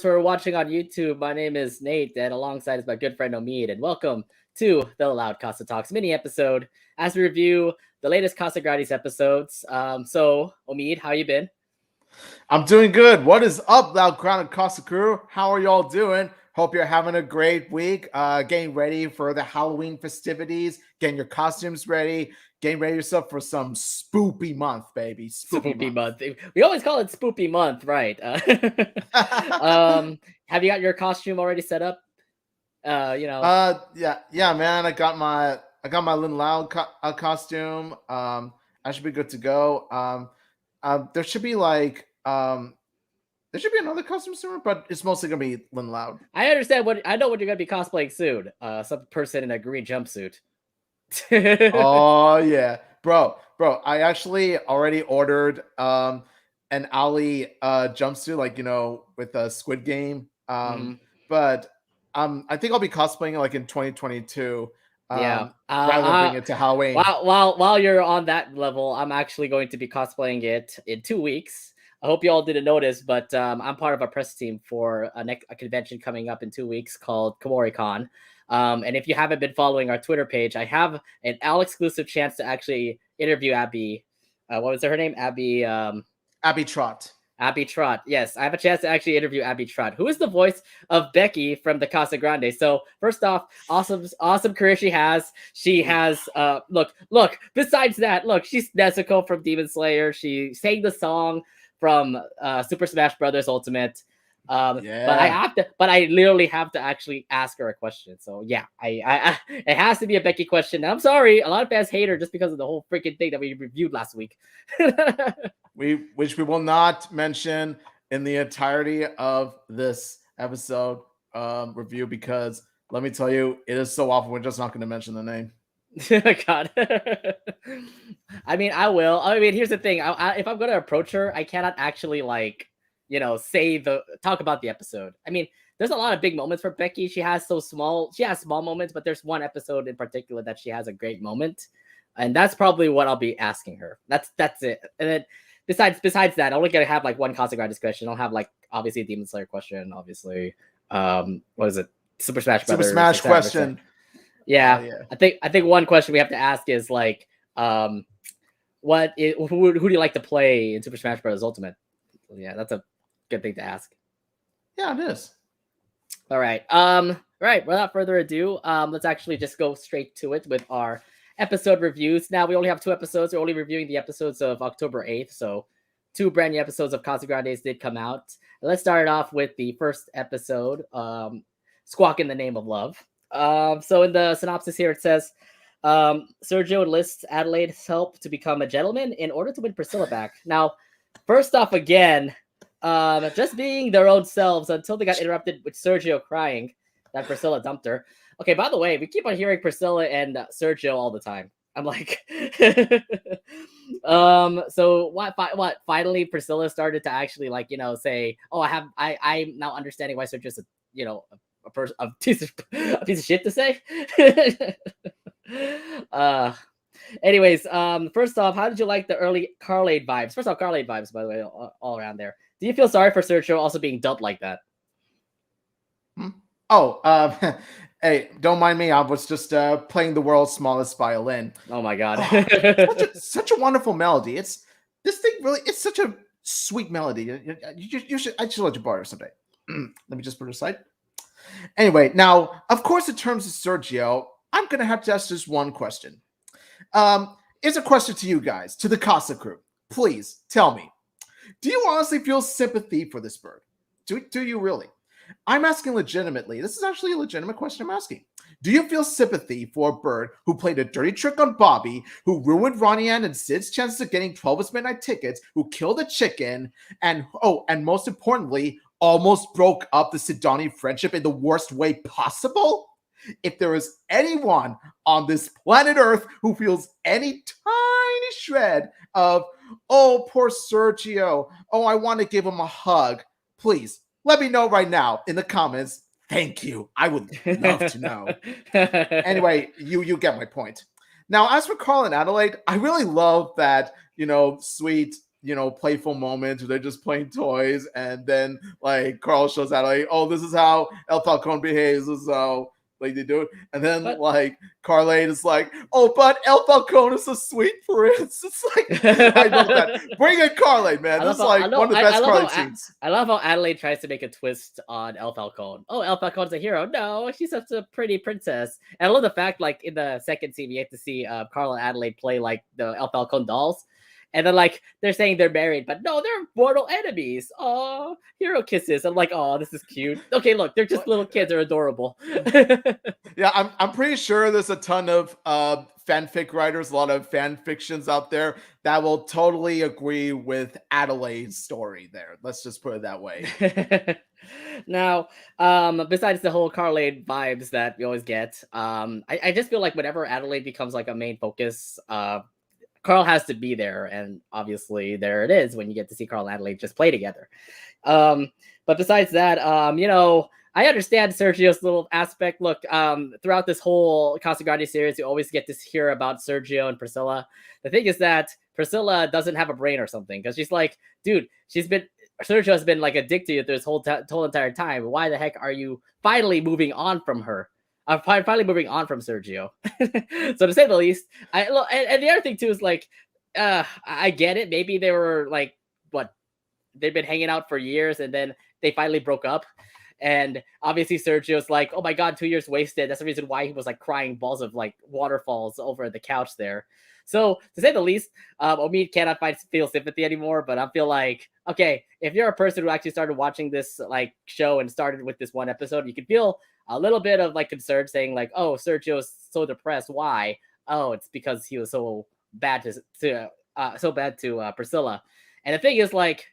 who are watching on YouTube, my name is Nate, and alongside is my good friend Omid, and welcome to the Loud Casa Talks mini episode as we review the latest Casagrandes episodes. So Omid, how you been? I'm doing good. What is up, Loud Crown and Casa crew? How are y'all doing? Hope you're having a great week. Getting ready for the Halloween festivities, getting your costumes ready, getting ready yourself for some spoopy month, baby. Spoopy month. We always call it Spoopy month, right? Have you got your costume already set up? Yeah, man. I got my Lin Loud costume. I should be good to go. There should be there should be another costume soon, but it's mostly gonna be Lin Loud. I know what you're gonna be cosplaying soon. Some person in a green jumpsuit. Oh yeah, bro. I actually already ordered an Ali jumpsuit, with a Squid Game. Mhm. But I think I'll be cosplaying it like in 2022. Yeah. Rather than bring it to Halloween. While you're on that level, I'm actually going to be cosplaying it in 2 weeks. I hope you all didn't notice, but I'm part of a press team for a convention coming up in 2 weeks called KomoriCon. And if you haven't been following our Twitter page, I have an all exclusive chance to actually interview Abby. What was her name? Abby Trott. Abby Trott. Yes, I have a chance to actually interview Abby Trott, who is the voice of Becky from the Casagrandes. So first off, awesome career she has. She has look. Besides that, look, she's Nezuko from Demon Slayer. She sang the song from Super Smash Brothers Ultimate. Yeah. But I literally have to actually ask her a question. So yeah, I it has to be a Becky question. I'm sorry, a lot of fans hate her just because of the whole freaking thing that we reviewed last week. Which we will not mention in the entirety of this episode review, because let me tell you, it is so awful. We're just not going to mention the name. God. I mean, I will. I mean, here's the thing. If I'm going to approach her, I cannot actually talk about the episode. I mean, there's a lot of big moments for Becky. She has small moments, but there's one episode in particular that she has a great moment, and that's probably what I'll be asking her. That's it. And then besides that, I'm only gonna have like one Casagrandes question. I'll have obviously a Demon Slayer question, obviously. What is it? Super Smash Brothers. Super Smash question. Yeah. I think one question we have to ask is who do you like to play in Super Smash Brothers Ultimate? Yeah, that's a good thing to ask. Yeah, it is. All right. Right. Without further ado, let's actually just go straight to it with our episode reviews. Now we only have 2 episodes. We're only reviewing the episodes of October 8th, so 2 brand new episodes of Casagrandes did come out. Let's start off with the first episode, Squawk in the Name of Love. So in the synopsis here it says, Sergio enlists Adelaide's help to become a gentleman in order to win Priscilla back. Now, first off again, just being their own selves until they got interrupted with Sergio crying that Priscilla dumped her. Okay, by the way, we keep on hearing Priscilla and Sergio all the time. I'm like, so what? Finally, Priscilla started to actually say, "Oh, I'm now understanding why Sergio's a piece of shit to say." Anyways, first off, how did you like the early Carlade vibes? First off, Carlade vibes, by the way, all around there. Do you feel sorry for Sergio also being dumped like that? Oh, hey, don't mind me. I was just playing the world's smallest violin. Oh my god. Such a wonderful melody. It's such a sweet melody. I should let you borrow it someday. Let me just put it aside. Anyway, now, of course, in terms of Sergio, I'm going to have to ask just one question. It's a question to you guys, to the Casa crew. Please tell me, do you honestly feel sympathy for this bird? Do you really? I'm asking legitimately. This is actually a legitimate question I'm asking. Do you feel sympathy for a bird who played a dirty trick on Bobby, who ruined Ronnie Ann and Sid's chances of getting 12 midnight tickets, who killed a chicken, and most importantly, almost broke up the Sidani friendship in the worst way possible? If there is anyone on this planet Earth who feels any tiny shred of, oh, poor Sergio, oh, I want to give him a hug, please let me know right now in the comments. Thank you. I would love to know. Anyway, you get my point. Now, as for Carl and Adelaide, I really love that, sweet playful moments where they're just playing toys, and then like Carl shows out like, oh, this is how El Falcone behaves, this is how like they do it, and then But like Carlade is like, oh, but El Falcone is a sweet prince. It's like I love that. Bring in Carlade, man. This is like one of the best Carlade scenes. I love how Adelaide tries to make a twist on El Falcone. Oh, El Falcone's a hero. No, she's such a pretty princess. And I love the fact, like in the second scene, you get to see Carl and Adelaide play like the El Falcone dolls. And then like they're saying they're married, but no, they're mortal enemies. Oh, hero kisses. I'm like, oh, this is cute. Okay, look, they're just little kids. They're adorable. Yeah, I'm pretty sure there's a ton of fanfic writers, a lot of fan fictions out there that will totally agree with Adelaide's story there. Let's just put it that way. Now, besides the whole Carlade vibes that we always get, I just feel like whenever Adelaide becomes like a main focus, Carl has to be there, and obviously there it is when you get to see Carl and Adelaide just play together. But besides that, I understand Sergio's little aspect. Look, throughout this whole Casagrandes series, you always get to hear about Sergio and Priscilla. The thing is that Priscilla doesn't have a brain or something, because she's like, dude, Sergio has been like addicted to you this whole entire time. Why the heck are you finally moving on from her? I'm finally moving on from Sergio. So to say the least, and the other thing too is like, I get it. Maybe they were like, they've been hanging out for years, and then they finally broke up. And obviously Sergio's like, oh my God, 2 years wasted. That's the reason why he was like crying balls of like waterfalls over the couch there. So to say the least, Omid cannot feel sympathy anymore, but I feel like, okay, if you're a person who actually started watching this like show and started with this one episode, you can feel a little bit of like concern, saying like, oh, Sergio's so depressed. Why? Oh, it's because he was so bad to Priscilla. And the thing is, like,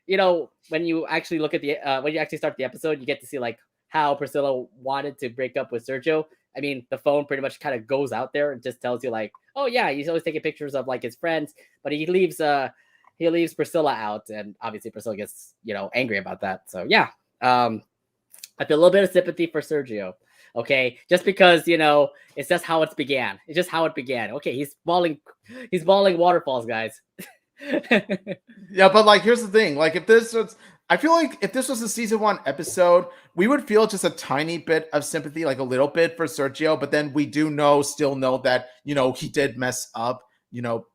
when you actually look at when you actually start the episode, you get to see like how Priscilla wanted to break up with Sergio. I mean, the phone pretty much kind of goes out there and just tells you like, oh yeah, he's always taking pictures of like his friends, but he leaves Priscilla out, and obviously Priscilla gets angry about that. So yeah, I feel a little bit of sympathy for Sergio. Okay, just because it's just how it began. It's just how it began. Okay, he's balling waterfalls, guys. Yeah, but like, here's the thing. Like, I feel like if this was a season 1 episode, we would feel just a tiny bit of sympathy, like a little bit for Sergio. But then we still know that he did mess up.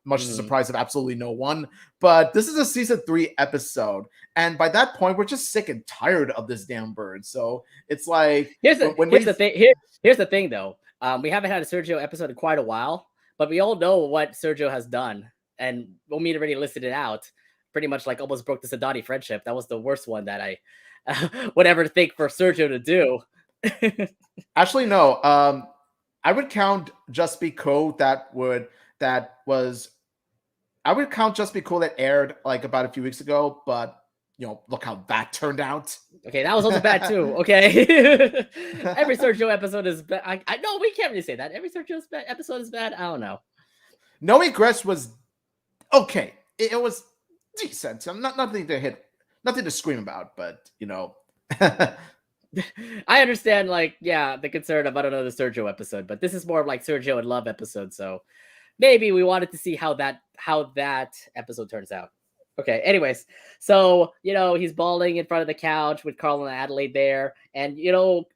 Much to the surprise of absolutely no one. But this is a season 3 episode, and by that point, we're just sick and tired of this damn bird. So it's like, here's the thing, though. We haven't had a Sergio episode in quite a while, but we all know what Sergio has done, and Omid already listed it out. Pretty much like almost broke the Sadani friendship. That was the worst one that I would ever think for Sergio to do. Actually, no. I would count Just Be Cool. I would count Just Be Cool that aired like about a few weeks ago, but look how that turned out. Okay, that was also bad too. Okay, every Sergio episode is bad. I know we can't really say that. Every Sergio episode is bad. I don't know. No Regrets was okay. It was decent. I'm nothing to scream about, but I understand, like, yeah, the concern about another Sergio episode, but this is more of like Sergio and Love episode, so maybe we wanted to see how that episode turns out. Okay, anyways, so he's bawling in front of the couch with Carl and Adelaide there, and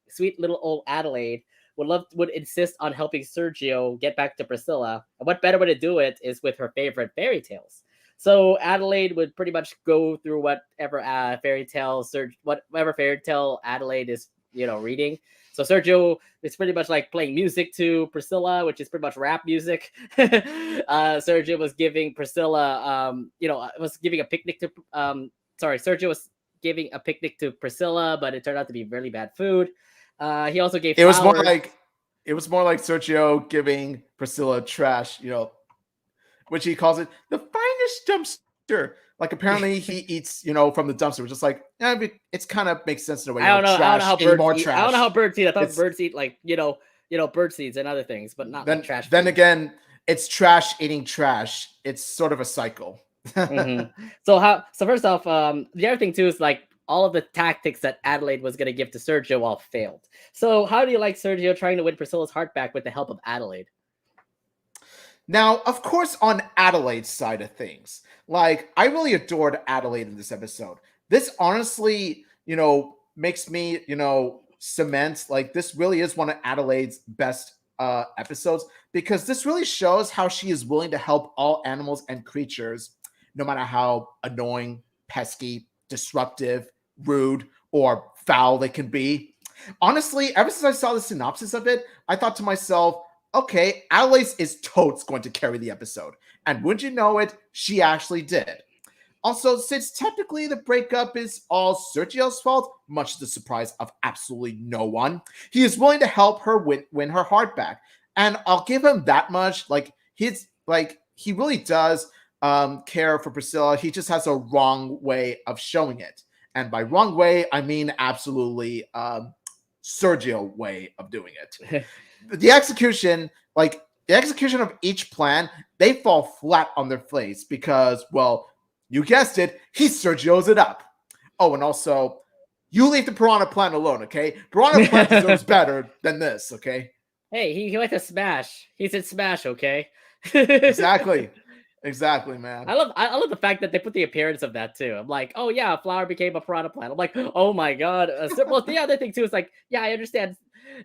sweet little old Adelaide would insist on helping Sergio get back to Priscilla, and what better way to do it is with her favorite fairy tales. So Adelaide would pretty much go through whatever fairy tale Adelaide is, reading. So Sergio is pretty much like playing music to Priscilla, which is pretty much rap music. Sergio was giving Priscilla, was giving a picnic to, Sergio was giving a picnic to Priscilla, but it turned out to be really bad food. He also gave flowers. It was more like Sergio giving Priscilla trash, which he calls it the finest dumpster. Like, apparently he eats, from the dumpster. We're just like, it's kind of makes sense in a way. I don't know how birds eat. Trash. I don't know how birds eat. I thought birds eat like, bird seeds and other things, but not like trash. Then again, it's trash eating trash. It's sort of a cycle. Mm-hmm. So first off, the other thing too is like all of the tactics that Adelaide was going to give to Sergio all failed. So how do you like Sergio trying to win Priscilla's heart back with the help of Adelaide? Now, of course, on Adelaide's side of things, like I really adored Adelaide in this episode. This honestly, makes me, cement like this really is one of Adelaide's best episodes because this really shows how she is willing to help all animals and creatures, no matter how annoying, pesky, disruptive, rude, or foul they can be. Honestly, ever since I saw the synopsis of it, I thought to myself, okay, Adelaide is totes going to carry the episode. And wouldn't you know it, she actually did. Also, since technically the breakup is all Sergio's fault, much to the surprise of absolutely no one, he is willing to help her win her heart back. And I'll give him that much. He really does care for Priscilla. He just has a wrong way of showing it. And by wrong way, I mean absolutely Sergio way of doing it. The execution of each plan, they fall flat on their face because, well, you guessed it, he Sergio's it up. Oh, and also, you leave the Piranha Plant alone, okay? Piranha Plant deserves better than this, okay? Hey, he went to Smash. He said Smash, okay? Exactly, man. I love the fact that they put the appearance of that too. I'm like, oh yeah, Flower became a Piranha Plant. I'm like, oh my god. Well, the other thing too is like, yeah, I understand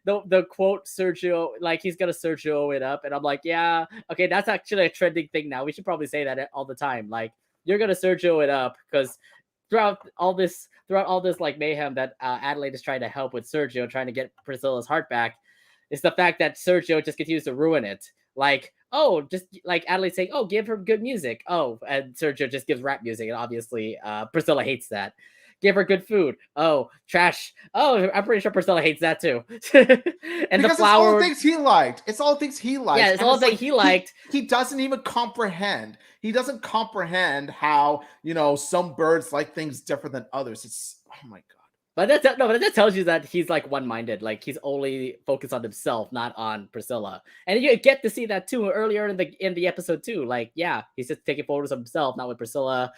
the quote Sergio, like he's gonna Sergio it up, and I'm like, yeah, okay, that's actually a trending thing now. We should probably say that all the time. Like, you're gonna Sergio it up because throughout all this like mayhem that Adelaide is trying to help with Sergio, trying to get Priscilla's heart back, it's the fact that Sergio just continues to ruin it. Like, oh, just like Adelaide saying, oh, give her good music. Oh, and Sergio just gives rap music, and obviously Priscilla hates that. Give her good food. Oh, trash. Oh, I'm pretty sure Priscilla hates that too. And because the flower. It's all things he liked. It's all things he liked. Yeah, it's all things he liked. He doesn't even comprehend. He doesn't comprehend how, some birds like things different than others. It's, oh my God. But that tells you that he's like one-minded. Like he's only focused on himself, not on Priscilla. And you get to see that too earlier in the episode too. Like, yeah, he's just taking photos of himself, not with Priscilla.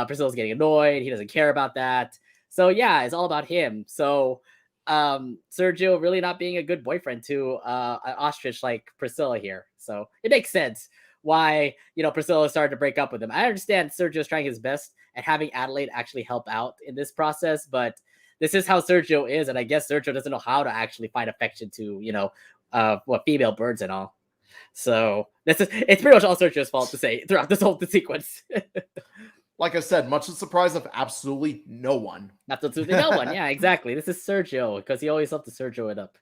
Priscilla's getting annoyed. He doesn't care about that. So yeah, it's all about him. So Sergio really not being a good boyfriend to an ostrich like Priscilla here. So it makes sense why Priscilla started to break up with him. I understand Sergio's trying his best at having Adelaide actually help out in this process, but this is how Sergio is, and I guess Sergio doesn't know how to actually find affection to, female birds and all. So it's pretty much all Sergio's fault to say throughout this whole sequence. Like I said, much to the surprise of absolutely no one. Absolutely no one. Yeah, exactly. This is Sergio because he always loved to Sergio it up.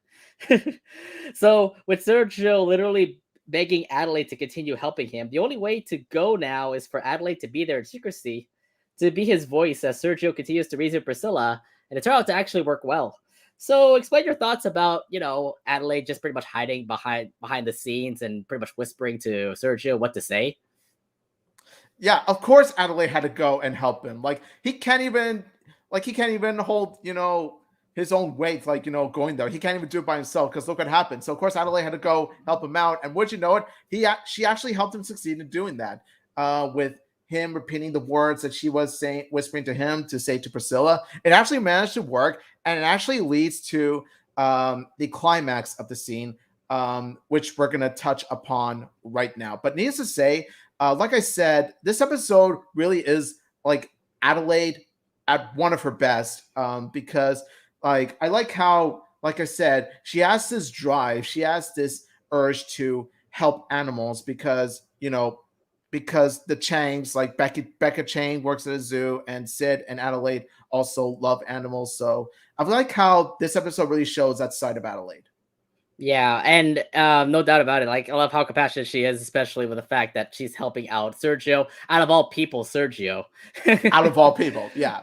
So with Sergio literally begging Adelaide to continue helping him, the only way to go now is for Adelaide to be there in secrecy, to be his voice as Sergio continues to reason Priscilla. And it turned out to actually work well. So explain your thoughts about, Adelaide just pretty much hiding behind the scenes and pretty much whispering to Sergio what to say. Yeah, of course Adelaide had to go and help him. He can't even hold, his own weight, going there. He can't even do it by himself because look what happened. So of course Adelaide had to go help him out. And would you know it, she actually helped him succeed in doing that. With him repeating the words that she was whispering to him to say to Priscilla. It actually managed to work, and it actually leads to the climax of the scene, which we're going to touch upon right now. But needless to say, like I said, this episode really is like Adelaide at one of her best, because I like how, like I said, she has this drive, she has this urge to help animals because the Changs, like Becca Chang works at a zoo, and Sid and Adelaide also love animals. So I like how this episode really shows that side of Adelaide. Yeah, and no doubt about it. Like, I love how compassionate she is, especially with the fact that she's helping out Sergio. Out of all people, Sergio. Out of all people, yeah.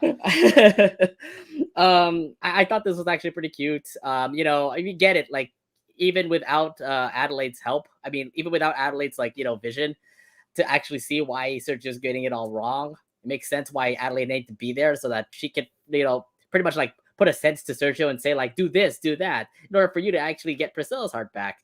I thought this was actually pretty cute. You get it. Like, even without Adelaide's help, I mean, even without Adelaide's vision to actually see why Sergio's getting it all wrong, it makes sense why Adelaide needed to be there so that she could, pretty much put a sense to Sergio and say do this, do that, in order for you to actually get Priscilla's heart back.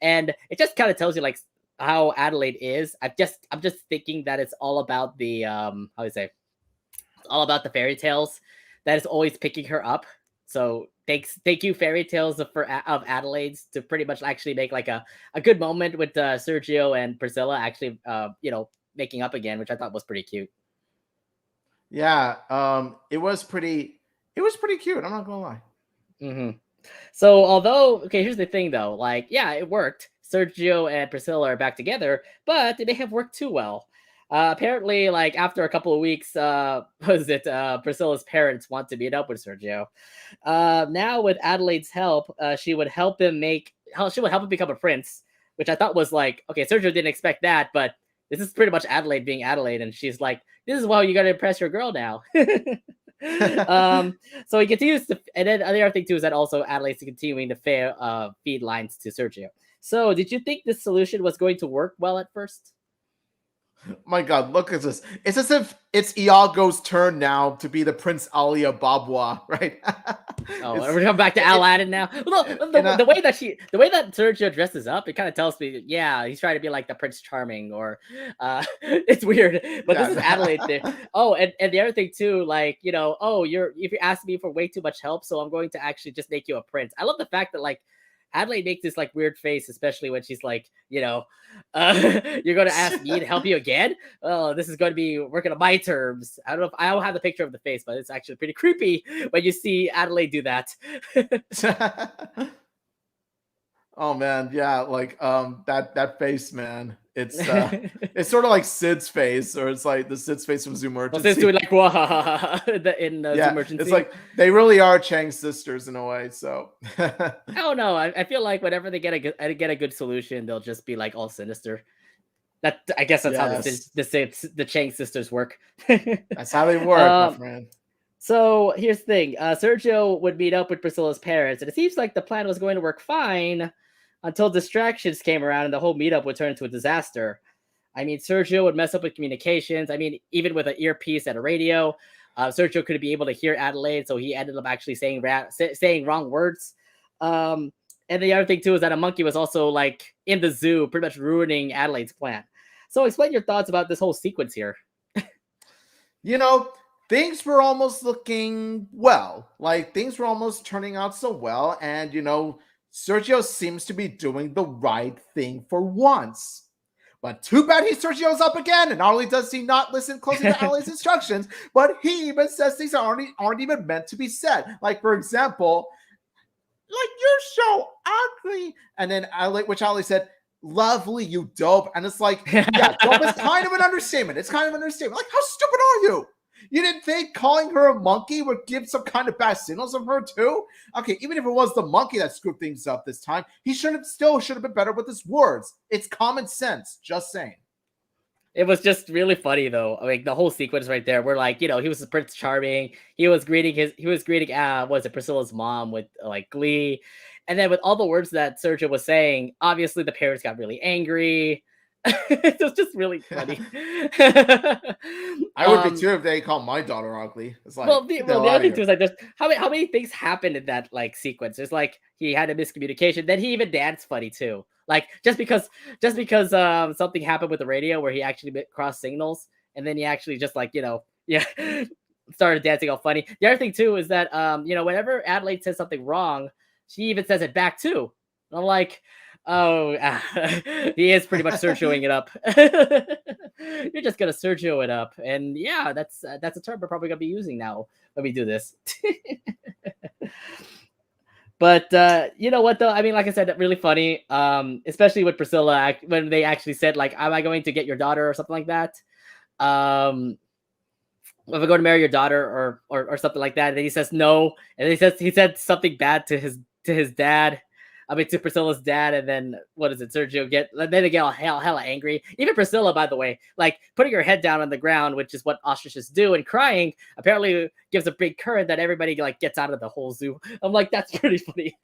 And it just kind of tells you how Adelaide is. I'm just thinking that it's all about the all about the fairy tales that is always picking her up. So thank you fairy tales of Adelaide's to pretty much actually make like a good moment with Sergio and Priscilla actually making up again, which I thought was pretty cute. Yeah, it was pretty cute. I'm not gonna lie. Mm-hmm. So although, okay, here's the thing though, like, yeah, it worked. Sergio and Priscilla are back together, but did they have worked too well? Apparently, like after a couple of weeks, was it Priscilla's parents want to meet up with Sergio? Now with Adelaide's help, she would help him become a prince, which I thought was like, okay, Sergio didn't expect that, but this is pretty much Adelaide being Adelaide, and she's like, this is how you got to impress your girl now. So he continues to, and then the other thing too is that also Adelaide's continuing to feed lines to Sergio. So did you think this solution was going to work well at first? My God, look at this. It's as if it's Iago's turn now to be the Prince Alia Babwa, right? Oh, we're coming back to Aladdin now. Well, the way that Sergio dresses up, it kind of tells me, yeah, he's trying to be like the Prince Charming, or it's weird, but this is Adelaide thing. Oh, and the other thing too, like, oh, if you're asking me for way too much help, so I'm going to actually just make you a prince. I love the fact that like Adelaide makes this like weird face, especially when she's like, you're going to ask me to help you again. Oh, this is going to be working on my terms. I don't know if I don't have the picture of the face, but it's actually pretty creepy when you see Adelaide do that. Oh man, yeah, like that face, man. It's it's sort of like Sid's face, or it's like the Sid's face from Zoomergency. Well, Sid's doing like in Zoomergency. It's like they really are Chang's sisters in a way. So I don't know. I feel like whenever they get a good solution, they'll just be like all sinister. That I guess that's how the Chang sisters work. That's how they work, my friend. So here's the thing: Sergio would meet up with Priscilla's parents, and it seems like the plan was going to work fine until distractions came around, and the whole meetup would turn into a disaster. I mean, Sergio would mess up with communications. I mean, even with an earpiece at a radio, Sergio couldn't be able to hear Adelaide, so he ended up actually saying wrong words. And the other thing too is that a monkey was also like in the zoo, pretty much ruining Adelaide's plan. So explain your thoughts about this whole sequence here. Things were almost looking well. Like things were almost turning out so well, and Sergio seems to be doing the right thing for once. But too bad Sergio's up again, and not only does he not listen closely to Adelaide's instructions, but he even says things that aren't even meant to be said. Like, for example, like, you're so ugly. And then Adelaide said, lovely, you dope. And it's like, yeah, dope is kind of an understatement. It's kind of an understatement. Like, how stupid are you? You didn't think calling her a monkey would give some kind of bad signals of her too? Okay, even if it was the monkey that screwed things up this time, he should have been better with his words. It's common sense, just saying. It was just really funny though. I mean, the whole sequence right there, where like, he was Prince Charming. He was greeting Priscilla's mom with like glee. And then with all the words that Sergio was saying, obviously the parents got really angry. It was just really funny. I would be too if they called my daughter ugly. It's like, the other thing too is like, there's how many things happened in that like sequence. There's like he had a miscommunication. Then he even danced funny too. Like just because something happened with the radio where he actually crossed signals, and then he actually just like started dancing all funny. The other thing too is that whenever Adelaide says something wrong, she even says it back too. And I'm like, oh, he is pretty much Sergioing it up. You're just gonna Sergio it up, and yeah, that's a term we're probably gonna be using now when we do this. But you know what though? I mean, like I said, really funny. Especially with Priscilla when they actually said like, "Am I going to get your daughter?" or something like that. If I'm going to marry your daughter or something like that, and then he says no, and he said something bad to his dad. I mean, to Priscilla's dad, and then what is it? Sergio then they get all hella angry. Even Priscilla, by the way, like putting her head down on the ground, which is what ostriches do, and crying apparently gives a big current that everybody like gets out of the whole zoo. I'm like, that's pretty funny.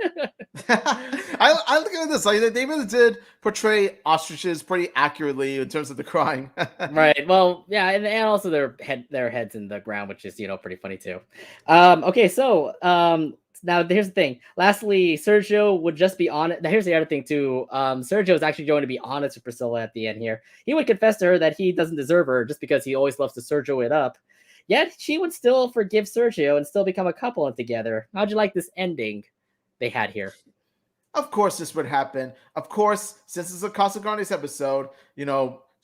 I look at this like they really did portray ostriches pretty accurately in terms of the crying. Right. Well, yeah, and also their heads in the ground, which is pretty funny too. Okay, so now here's the thing. Lastly, Sergio would just be honest. Now here's the other thing too. Sergio is actually going to be honest with Priscilla at the end here. He would confess to her that he doesn't deserve her just because he always loves to Sergio it up. Yet she would still forgive Sergio and still become a couple together. How'd you like this ending they had here? Of course, this would happen. Of course, since it's a Casagrandes episode,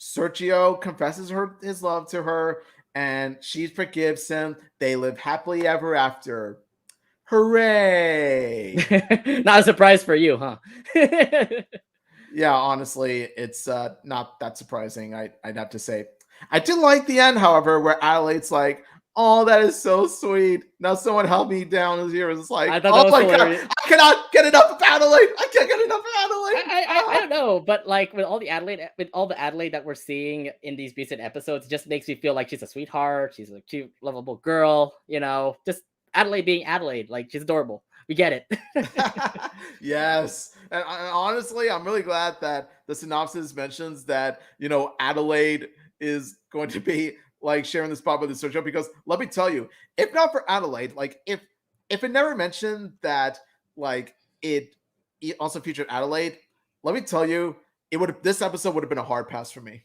Sergio confesses his love to her, and she forgives him. They live happily ever after. Hooray! Not a surprise for you, huh? Yeah, honestly, it's not that surprising. I'd have to say. I did like the end, however, where Adelaide's like, "Oh, that is so sweet. Now someone help me down here." It's like, I thought oh that was my hilarious. god, I cannot get enough of Adelaide. I can't get enough of Adelaide. I don't know, but like with all the Adelaide that we're seeing in these recent episodes, it just makes me feel like she's a sweetheart. She's a cute, lovable girl. Just Adelaide being Adelaide, like she's adorable. We get it. Yes, and honestly, I'm really glad that the synopsis mentions that Adelaide is going to be like sharing the spot with the Sergio, because let me tell you, if not for Adelaide, like if it never mentioned that like it also featured Adelaide, let me tell you, this episode would have been a hard pass for me.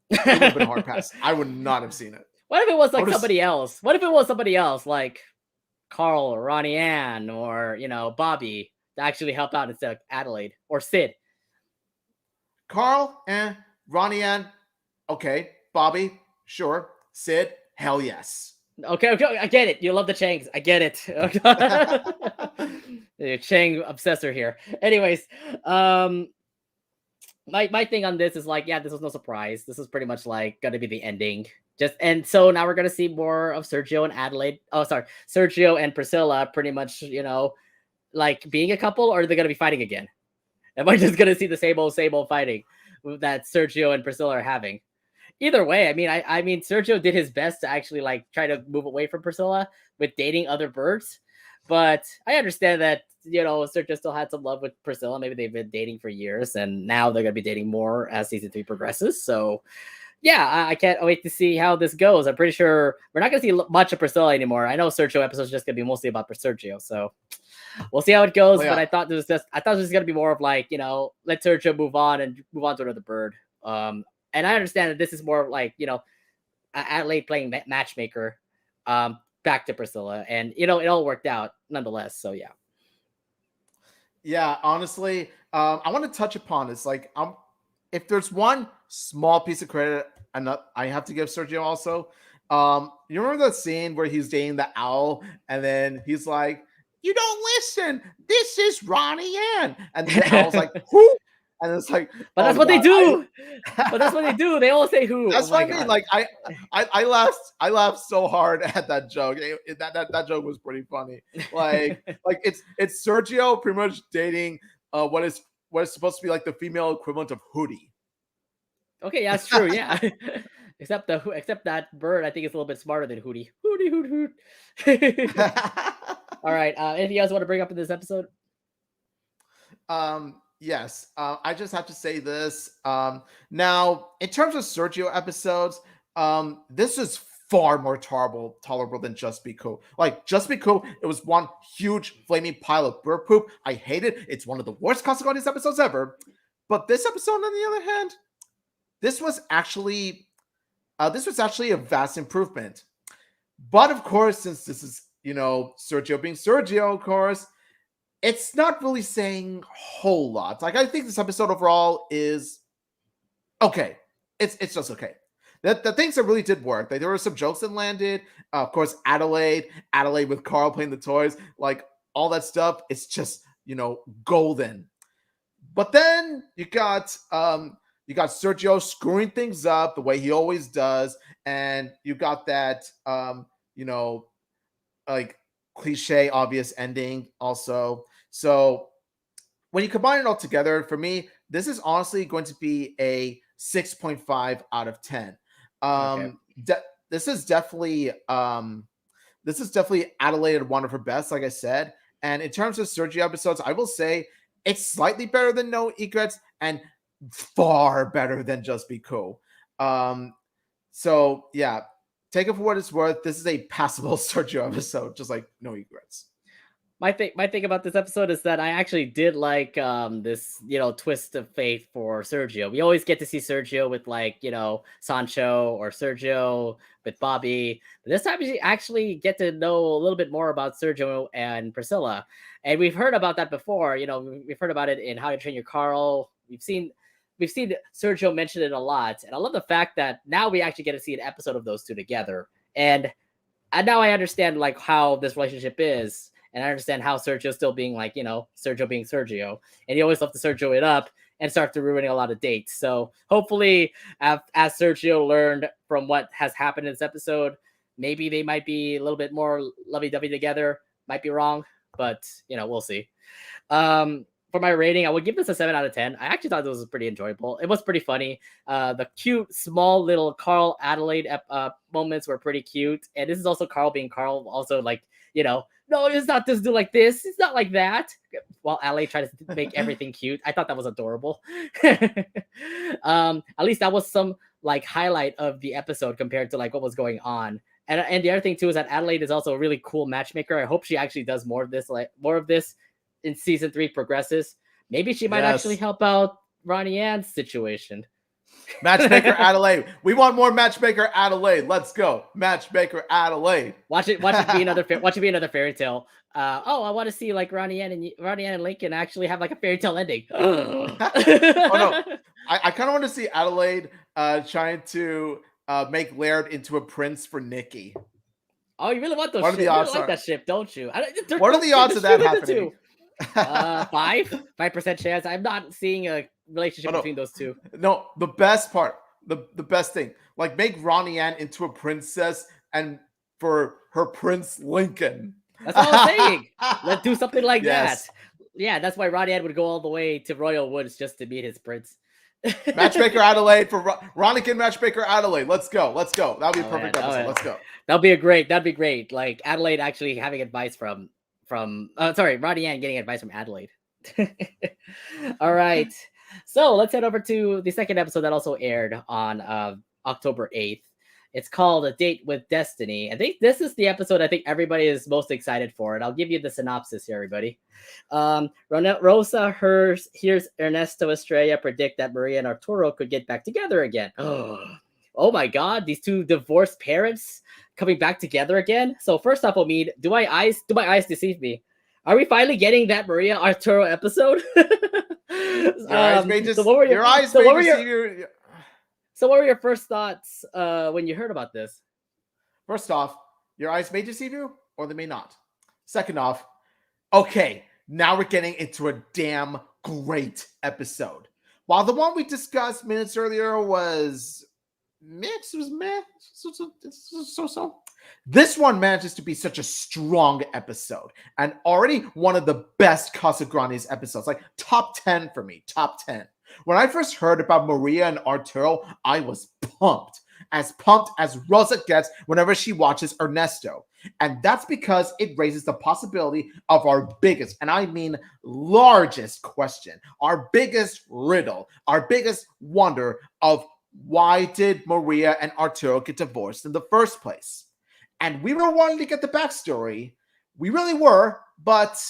It would have been a hard pass. I would not have seen it. What if it was like somebody else? What if it was somebody else, like Carl or Ronnie Ann or Bobby, to actually help out instead of Adelaide or Sid? Carl and Ronnie Ann, okay. Bobby, sure. Sid, hell yes. Okay, I get it. You love the Changs. I get it. The Chang obsessor here. Anyways, my thing on this is like, yeah, this was no surprise. This is pretty much like gonna be the ending. And so now we're gonna see more of Sergio and Adelaide. Oh, sorry, Sergio and Priscilla, pretty much, like being a couple, or are they gonna be fighting again? Am I just gonna see the same old fighting that Sergio and Priscilla are having? Either way, I mean, Sergio did his best to actually like try to move away from Priscilla with dating other birds, but I understand that Sergio still had some love with Priscilla. Maybe they've been dating for years, and now they're gonna be dating more as season 3 progresses. So, yeah, I can't wait to see how this goes. I'm pretty sure we're not gonna see much of Priscilla anymore. I know Sergio episodes are just gonna be mostly about Sergio, so we'll see how it goes. But I thought this was gonna be more of like let Sergio move on to another bird. And I understand that this is more like, Adelaide playing matchmaker back to Priscilla. And, it all worked out nonetheless. So, yeah. Yeah, honestly, I want to touch upon this. Like, if there's one small piece of credit I have to give Sergio also, you remember that scene where he's dating the owl and then he's like, "You don't listen. This is Ronnie Ann." And the owl's like, "Who?" And it's like, but that's what they do. But that's what they do. They all say who. That's what I mean. Like I laughed so hard at that joke. That joke was pretty funny. Like it's Sergio pretty much dating what is supposed to be like the female equivalent of Hootie. Okay, yeah, that's true. Yeah. Except that bird, I think it's a little bit smarter than Hootie. Hootie hoot hoot. All right. Anything else you want to bring up in this episode? Yes, I just have to say this. Now, in terms of Sergio episodes, this is far more tolerable than Just Be Cool. Like, Just Be Cool, it was one huge flaming pile of bird poop. I hate it. It's one of the worst Casagrandes episodes ever. But this episode, on the other hand, this was actually a vast improvement. But of course, since this is Sergio being Sergio, of course, it's not really saying a whole lot. Like, I think this episode overall is okay. It's just okay. The things that really did work. Like, there were some jokes that landed. Of course, Adelaide with Carl playing the toys, like all that stuff. It's just golden. But then you got Sergio screwing things up the way he always does, and you got that like cliche obvious ending also. So when you combine it all together, for me, this is honestly going to be a 6.5 out of 10. Okay. This is definitely Adelaide at one of her best, like I said. And in terms of Sergio episodes, I will say it's slightly better than No Egrets and far better than Just Be Cool. So yeah, take it for what it's worth. This is a passable Sergio episode, just like No Egrets. my thing about this episode is that I actually did like this twist of fate for Sergio. We always get to see Sergio with like Sancho or Sergio with Bobby. But this time we actually get to know a little bit more about Sergio and Priscilla, and we've heard about that before. We've heard about it in How to Train Your Carl. We've seen Sergio mention it a lot, and I love the fact that now we actually get to see an episode of those two together. And now I understand like how this relationship is, and I understand how Sergio's still being like Sergio being Sergio, and he always loved to Sergio it up and start to ruining a lot of dates. So hopefully, as Sergio learned from what has happened in this episode, maybe they might be a little bit more lovey-dovey together. Might be wrong, but we'll see. For my rating, I would give this a 7 out of 10. I actually thought this was pretty enjoyable. It was pretty funny. The cute, small little Carl Adelaide moments were pretty cute. And this is also Carl being Carl. Also, like, no, it's not this dude like this. It's not like that. While Adelaide tries to make everything cute. I thought that was adorable. At least that was some like highlight of the episode compared to like what was going on. And the other thing too is that Adelaide is also a really cool matchmaker. I hope she actually does more of this in season 3 progresses. Maybe she might actually help out Ronnie Ann's situation. Matchmaker Adelaide. We want more Matchmaker Adelaide. Let's go. Matchmaker Adelaide. Watch it be another fairy tale. I want to see like Ronnie Ann and Lincoln actually have like a fairy tale ending. Oh no. I kind of want to see Adelaide trying to make Laird into a prince for Nikki. Oh, you really want those ships? You really like that ship, don't you? What are the odds of that happening? 5% chance. I'm not seeing a relationship between those two. No, the best part, the best thing, like make Ronnie Ann into a princess and for her Prince Lincoln. That's what I'm saying. Let's do something like that. Yeah, that's why Ronnie Ann would go all the way to Royal Woods just to meet his prince. Matchmaker Adelaide for Ronikin. Matchmaker Adelaide. Let's go. That'll be a perfect episode. Let's go. That'd be great. Like Adelaide actually having advice from Ronnie Ann getting advice from Adelaide. All right. So let's head over to the second episode that also aired on October 8th. It's called A Date with Destiny. I think this is the episode I think everybody is most excited for. And I'll give you the synopsis here, everybody. Rosa hears Ernesto Estrella predict that Maria and Arturo could get back together again. Oh my God, these two divorced parents coming back together again. So first off, Omid, do my eyes deceive me? Are we finally getting that Maria Arturo episode? So what were your first thoughts when you heard about this? First off, your eyes may deceive you or they may not. Second off, okay, now we're getting into a damn great episode. While the one we discussed minutes earlier was mixed, it was meh, so. This one manages to be such a strong episode and already one of the best Casagrandes episodes, like top 10 for me, top 10. When I first heard about Maria and Arturo, I was pumped as Rosa gets whenever she watches Ernesto. And that's because it raises the possibility of our biggest, and I mean largest question, our biggest riddle, our biggest wonder of why did Maria and Arturo get divorced in the first place? And we were wanting to get the backstory. We really were, but,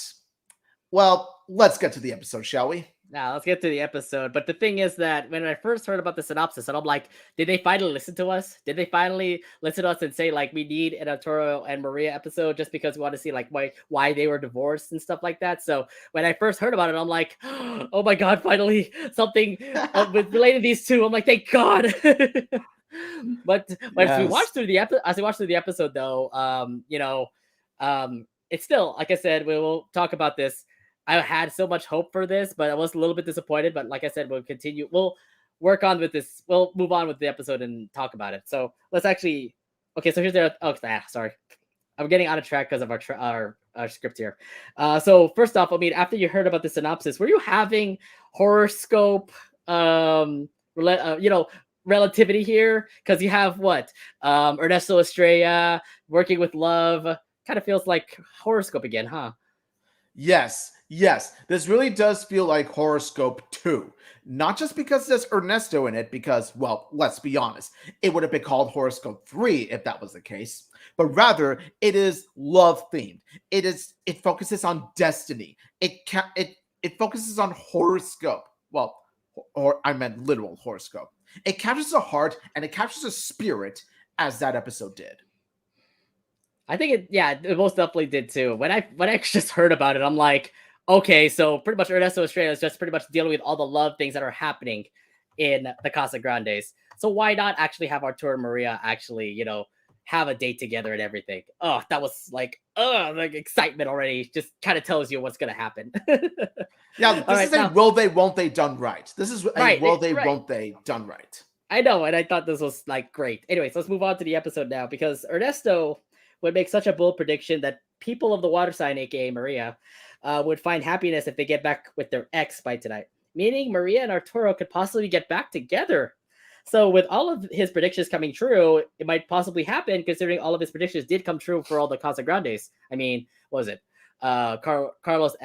well, let's get to the episode, shall we? Now, let's get to the episode. But the thing is that when I first heard about the synopsis, and I'm like, did they finally listen to us? Did they finally listen to us and say, like, we need an Arturo and Maria episode just because we want to see, like, why they were divorced and stuff like that? So when I first heard about it, I'm like, oh my God, finally something with related to these two. I'm like, thank God. But as we watched through the episode, though, it's still, like I said, we will talk about this. I had so much hope for this, but I was a little bit disappointed. But like I said, we'll continue. We'll work on with this. We'll move on with the episode and talk about it. So let's actually. Okay, so here's sorry, I'm getting out of track because of our script here. So first off, I mean, after you heard about the synopsis, were you having horoscope, relativity here? Because you have what? Ernesto Estrella working with love. Kind of feels like horoscope again, huh? Yes, Yes, this really does feel like Horoscope 2. Not just because there's Ernesto in it, because, well, let's be honest, it would have been called Horoscope 3 if that was the case. But rather, it is love themed. It focuses on destiny. It focuses on horoscope. Well, or I meant literal horoscope. It captures the heart and it captures the spirit as that episode did. I think it most definitely did too. When I just heard about it, I'm like, okay, so pretty much Ernesto Estrella is just pretty much dealing with all the love things that are happening in the Casagrandes. So why not actually have Arturo and Maria actually, have a date together and everything? Oh, that was like excitement already. Just kind of tells you what's gonna happen. Yeah, this is a will they, won't they done right. This is a will they, won't they done right. I know, and I thought this was like great. Anyways, let's move on to the episode now because Ernesto would make such a bold prediction that people of the water sign, aka Maria, would find happiness if they get back with their ex by tonight. Meaning Maria and Arturo could possibly get back together. So with all of his predictions coming true, it might possibly happen considering all of his predictions did come true for all the Casagrandes. I mean, what was it? Carlos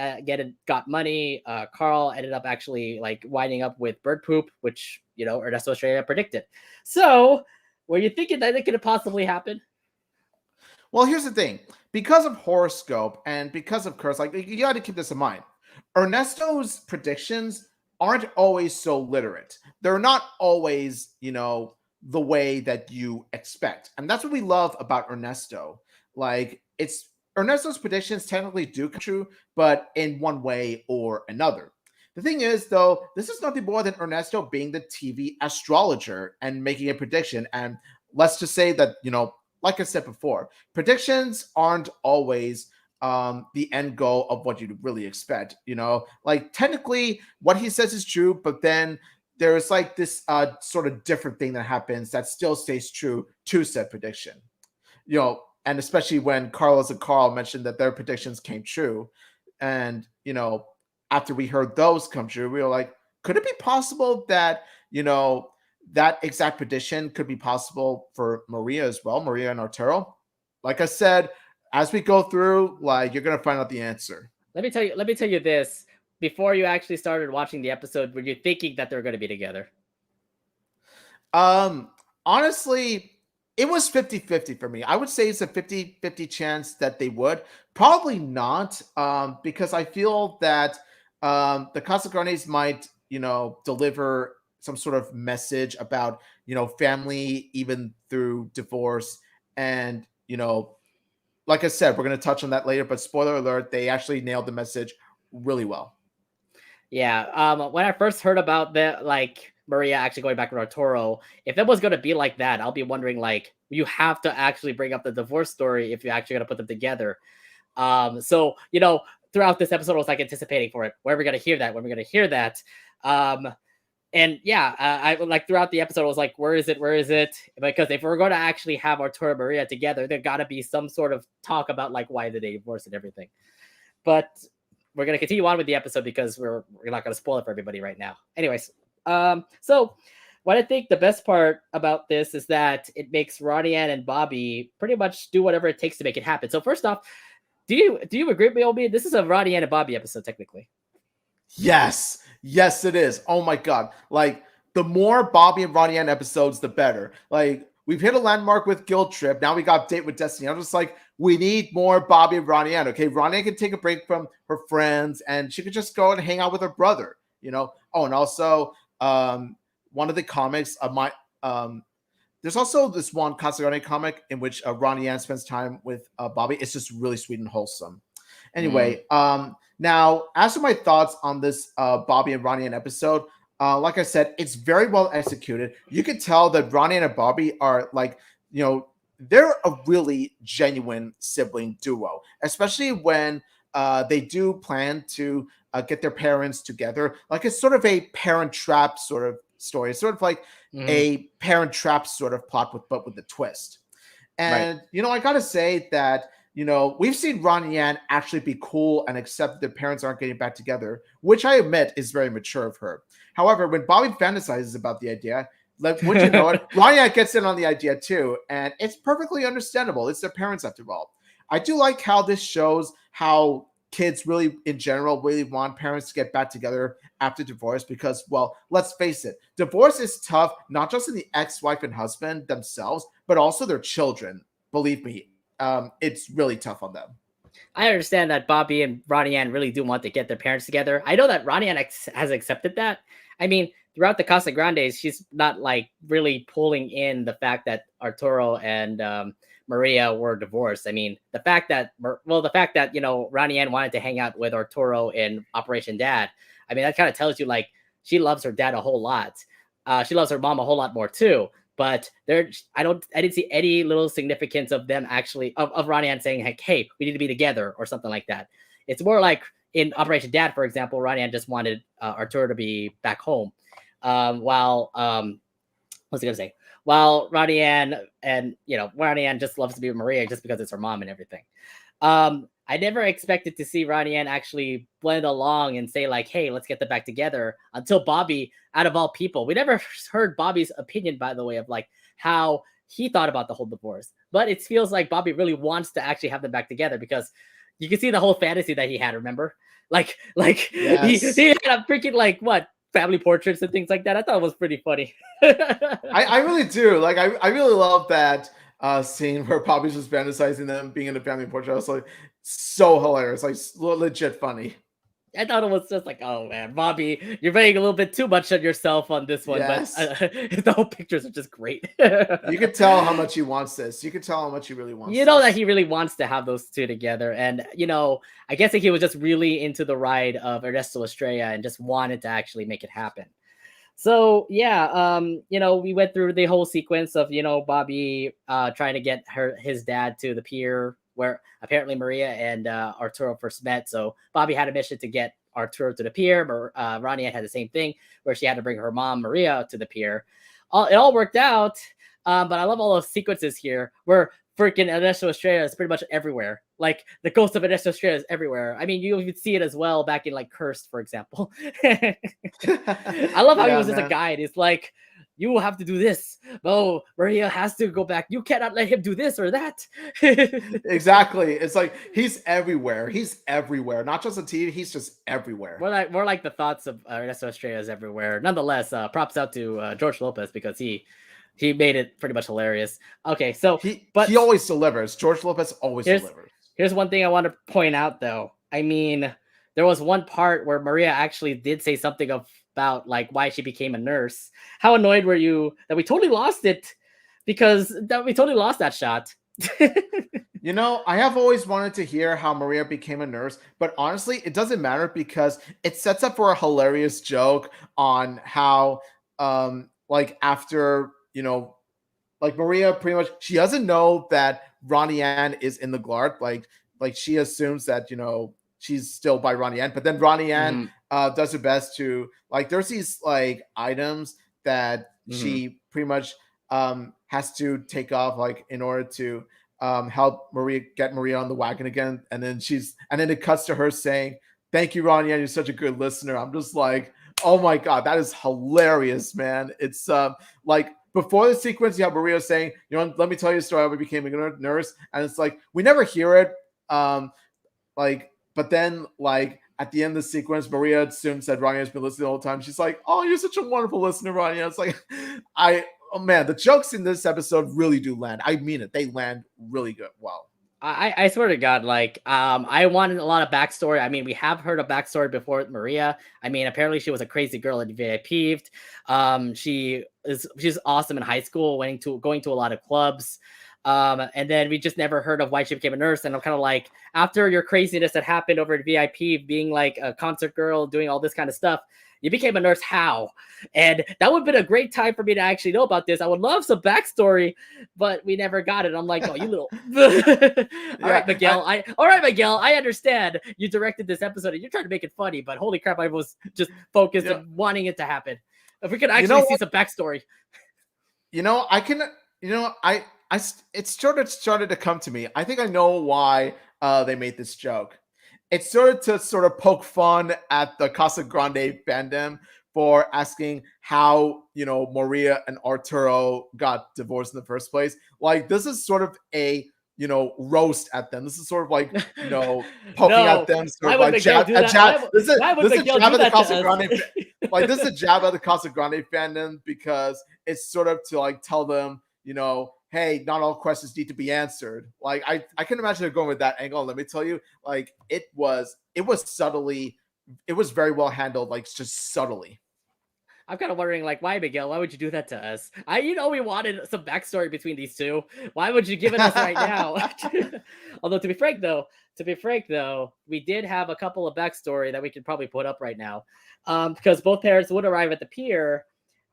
got money. Carl ended up actually like winding up with bird poop, which Ernesto Estrella predicted. So were you thinking that it could possibly happen? Well, here's the thing. Because of horoscope and because of curse, like you got to keep this in mind. Ernesto's predictions aren't always so literate. They're not always, the way that you expect. And that's what we love about Ernesto. Like it's Ernesto's predictions technically do come true, but in one way or another. The thing is, though, this is nothing more than Ernesto being the TV astrologer and making a prediction. And let's just say that, like I said before, predictions aren't always the end goal of what you really expect. Like technically what he says is true, but then there's like this sort of different thing that happens that still stays true to said prediction. And especially when Carlos and Carl mentioned that their predictions came true. And, after we heard those come true, we were like, could it be possible that, that exact prediction could be possible for Maria as well, Maria and Arturo? Like I said, as we go through, like you're gonna find out the answer. Let me tell you this. Before you actually started watching the episode, were you thinking that they're gonna be together? Honestly, it was 50-50 for me. I would say it's a 50-50 chance that they would. Probably not, because I feel that the Casagrandes might, deliver some sort of message about, family even through divorce. And, like I said, we're going to touch on that later, but spoiler alert, they actually nailed the message really well. Yeah. When I first heard about Maria actually going back with Arturo, if it was going to be like that, I'll be wondering, like, you have to actually bring up the divorce story if you're actually going to put them together. So, throughout this episode, I was like anticipating for it. Where are we going to hear that? When are we going to hear that? And yeah, I like throughout the episode, I was like, where is it? Where is it? Because if we're going to actually have Arturo and Maria together, there got to be some sort of talk about like why did they divorce and everything. But we're going to continue on with the episode because we're not going to spoil it for everybody right now. Anyways, so what I think the best part about this is that it makes Ronnie Ann and Bobby pretty much do whatever it takes to make it happen. So first off, do you agree with me, Obi? This is a Ronnie Ann and Bobby episode, technically. Yes, it is. Oh my god! Like the more Bobby and Ronnie Ann episodes, the better. Like we've hit a landmark with Guild Trip. Now we got Date with Destiny. I'm just like, we need more Bobby and Ronnie Ann. Okay, Ronnie Ann can take a break from her friends, and she could just go and hang out with her brother. Oh, and also one of the comics of my there's also this one Casagrande comic in which Ronnie Ann spends time with Bobby. It's just really sweet and wholesome. Anyway, now as for my thoughts on this Bobby and Ronnie Ann episode, like I said, it's very well executed. You can tell that Ronnie Ann and Bobby are like, they're a really genuine sibling duo, especially when they do plan to get their parents together. Like it's sort of a Parent Trap sort of story. It's sort of like a Parent Trap sort of plot but with the twist. And I gotta say that we've seen Ronnie Ann actually be cool and accept that their parents aren't getting back together, which I admit is very mature of her. However, when Bobby fantasizes about the idea, like, wouldn't you know it, Ronnie Ann gets in on the idea too, and it's perfectly understandable. It's their parents after all. I do like how this shows how kids really, in general, really want parents to get back together after divorce because, well, let's face it, divorce is tough, not just in the ex-wife and husband themselves, but also their children. Believe me, it's really tough on them. I understand that Bobby and Ronnie Ann really do want to get their parents together. I know that Ronnie Ann has accepted that. I mean, throughout the Casagrandes, she's not like really pulling in the fact that Arturo and Maria were divorced. I mean, the fact that Ronnie Ann wanted to hang out with Arturo in Operation Dad. I mean, that kind of tells you like she loves her dad a whole lot. She loves her mom a whole lot more too. But I didn't see any little significance of them actually of Ronnie Ann saying like, hey, we need to be together or something like that. It's more like in Operation Dad, for example, Ronnie Ann just wanted Arturo to be back home, while what's I gonna say? While Ronnie Ann just loves to be with Maria just because it's her mom and everything. I never expected to see Ronnie Ann actually blend along and say like, hey, let's get them back together until Bobby, out of all people. We never heard Bobby's opinion, by the way, of like how he thought about the whole divorce. But it feels like Bobby really wants to actually have them back together because you can see the whole fantasy that he had, remember? Like Yes. he had a freaking like what? Family portraits and things like that. I thought it was pretty funny. I really do. Like, I really love that scene where Bobby's just fantasizing them being in a family portrait. I was like, so hilarious, like legit funny. I thought it was just like, oh man, Bobby, you're playing a little bit too much of yourself on this one, Yes. but the whole pictures are just great. You could tell how much he wants this. You could tell how much he really wants. You know that he really wants to have those two together, and I guess that he was just really into the ride of Ernesto Estrella and just wanted to actually make it happen. So yeah, we went through the whole sequence of Bobby trying to get his dad to the pier where apparently Maria and Arturo first met. So Bobby had a mission to get Arturo to the pier, but Ronnie had the same thing where she had to bring her mom Maria to the pier. It all worked out, but I love all those sequences here where freaking Ernesto Estrella is pretty much everywhere. Like the ghost of Ernesto Estrella is everywhere. I mean, you could see it as well back in like Cursed, for example. I love how he was just a guide. It's like, you have to do this. Oh, Maria has to go back. You cannot let him do this or that. Exactly. It's like he's everywhere. He's everywhere. Not just on TV. He's just everywhere. More like the thoughts of Ernesto Estrella is everywhere. Nonetheless, props out to George Lopez because he made it pretty much hilarious. Okay, so he always delivers. George Lopez always delivers. Here's one thing I want to point out, though. I mean, there was one part where Maria actually did say something about like why she became a nurse. How annoyed were you that we totally lost it? Because we totally lost that shot. I have always wanted to hear how Maria became a nurse, but honestly, it doesn't matter because it sets up for a hilarious joke on how, like after, like Maria pretty much, she doesn't know that Ronnie Ann is in the Glart. Like she assumes that, she's still by Ronnie Ann, but then Ronnie Ann does her best to like, there's these like items that she pretty much has to take off like in order to help get Maria on the wagon again. And then it cuts to her saying, "Thank you, Ronnie Ann. You're such a good listener." I'm just like, oh my God, that is hilarious, man. It's like, before the sequence, you have Maria saying, let me tell you a story how I became a nurse. And it's like, we never hear it. But then like at the end of the sequence, Maria assumes that Ronnie has been listening all the time. She's like, "Oh, you're such a wonderful listener, Ronnie." It's like, oh man, the jokes in this episode really do land. I mean it. They land really good. Wow. I swear to God, like, I wanted a lot of backstory. I mean, we have heard a backstory before with Maria. I mean, apparently she was a crazy girl at VIP'd. She's awesome in high school, going to a lot of clubs. And then we just never heard of why she became a nurse. And I'm kind of like, after your craziness that happened over at VIP, being like a concert girl, doing all this kind of stuff, you became a nurse. How? And that would have been a great time for me to actually know about this. I would love some backstory, but we never got it. I'm like, oh, you little. All right, Miguel. All right, Miguel. I understand you directed this episode and you're trying to make it funny, but holy crap, I was just focused on wanting it to happen. If we could actually see some backstory. It started to come to me. I think I know why they made this joke. It started to sort of poke fun at the Casagrande fandom for asking how, Maria and Arturo got divorced in the first place. Like, this is sort of a, roast at them. This is sort of like, poking No. at them, sort Why of would like Miguel jab, do a that? jab. This is Why would this is a Miguel jab do at the that to Casagrande. us? Like, this is a jab at the Casagrande fandom, because it's sort of to like tell them, hey, not all questions need to be answered. Like, I can imagine they're going with that angle. Let me tell you, like, it was very well handled, like, just subtly. I'm kind of wondering, like, why, Miguel? Why would you do that to us? We wanted some backstory between these two. Why would you give it us right now? Although, to be frank though, we did have a couple of backstory that we could probably put up right now, because both parents would arrive at the pier.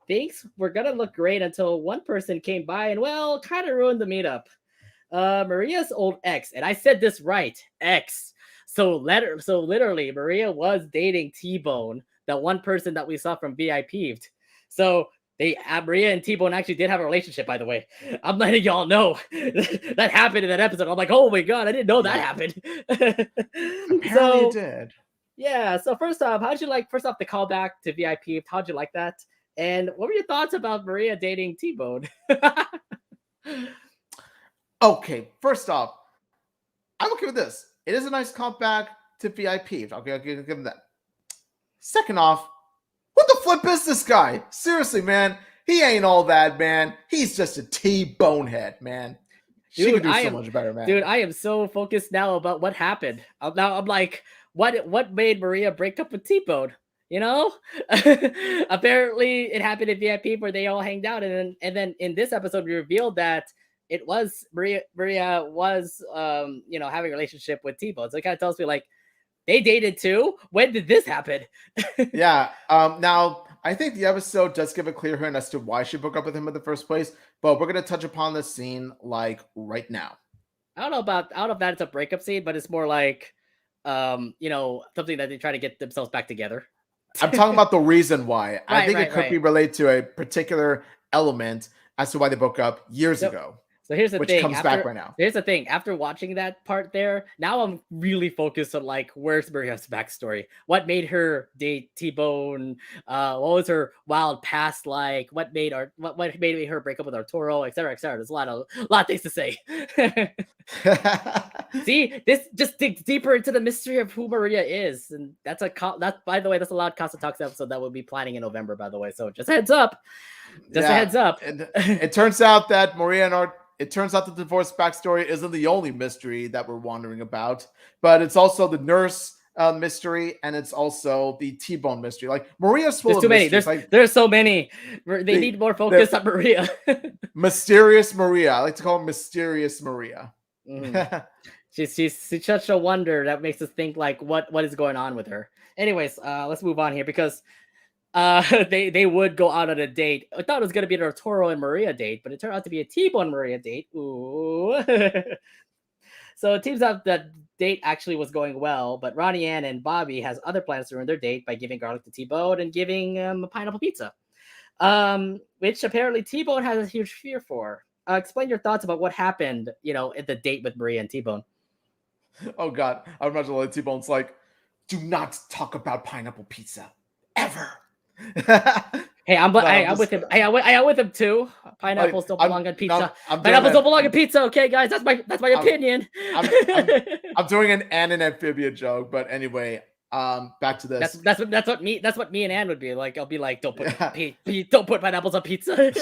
Things were gonna look great until one person came by and, well, kind of ruined the meetup. Maria's old ex, and I said this right, ex. So literally, Maria was dating T-Bone, the one person that we saw from VIP'd. So Maria and T-Bone actually did have a relationship, by the way. I'm letting y'all know that happened in that episode. I'm like, oh my god, I didn't know that happened. Apparently it did. Yeah. So first off the callback to VIP. How'd you like that? And what were your thoughts about Maria dating T-Bone? Okay, first off, I'm okay with this. It is a nice callback to VIP. Okay, I'll give him that. Second off, what the flip is this guy? Seriously, man. He ain't all that, man. He's just a T-bonehead, man. She could do so much better, man. Dude, I am so focused now about what happened. I'm like, what made Maria break up with T-Bone? Apparently it happened at VIP where they all hanged out, and then in this episode we revealed that it was Maria was having a relationship with T-Bone. So it kind of tells me, like, they dated too. When did this happen? Yeah. Now I think the episode does give a clear hint as to why she broke up with him in the first place, but we're gonna touch upon this scene like right now. I don't know if that's a breakup scene, but it's more like something that they try to get themselves back together. I'm talking about the reason why. I think it could right. be related to a particular element as to why they broke up years ago. So here's the which thing. comes back right now. Here's the thing. After watching that part there, now I'm really focused on, like, where's Maria's backstory? What made her date T-Bone? What was her wild past like? What made her break up with Arturo, etc., etc. There's a lot of things to say. See, this just digs deeper into the mystery of who Maria is, and by the way, that's a lot of Casa Talks episode that we'll be planning in November, by the way. So just a heads up. A heads up. And it turns out that it turns out the divorce backstory isn't the only mystery that we're wondering about, but it's also the nurse mystery, and it's also the T-Bone mystery. Like, Maria's full of mysteries. There's so many. They need more focus on Maria. Mysterious Maria. I like to call her Mysterious Maria. Mm. She's such a wonder that makes us think, like, what is going on with her. Anyways, let's move on here, because they would go out on a date. I thought it was going to be an Arturo and Maria date, but it turned out to be a T-Bone Maria date. Ooh. So it seems that the date actually was going well, but Ronnie Ann and Bobby has other plans to ruin their date by giving garlic to T-Bone and giving him a pineapple pizza, which apparently T-Bone has a huge fear for. Explain your thoughts about what happened, at the date with Maria and T-Bone. Oh God, I imagine like T-Bone's like, do not talk about pineapple pizza ever. Hey, I'm with him. Hey, I'm with him too. Pineapples don't belong on pizza. Pineapples don't belong on pizza. Okay, guys, that's my opinion. I'm doing an amphibia joke, but anyway, back to this. That's what me and Ann would be like. I'll be like, don't put pineapples on pizza.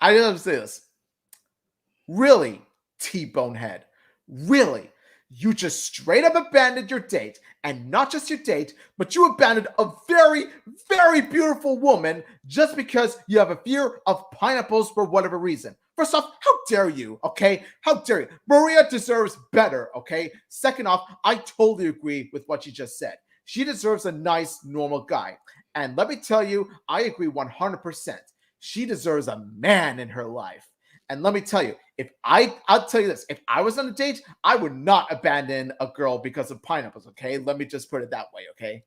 I just have to say this. Really, T-Bonehead. Really? You just straight up abandoned your date, and not just your date, but you abandoned a very, very beautiful woman just because you have a fear of pineapples for whatever reason. First off, how dare you, okay? How dare you? Maria deserves better, okay? Second off, I totally agree with what you just said. She deserves a nice, normal guy. And let me tell you, I agree 100%. She deserves a man in her life. And let me tell you, I'll tell you this, if I was on a date, I would not abandon a girl because of pineapples, okay? Let me just put it that way, okay?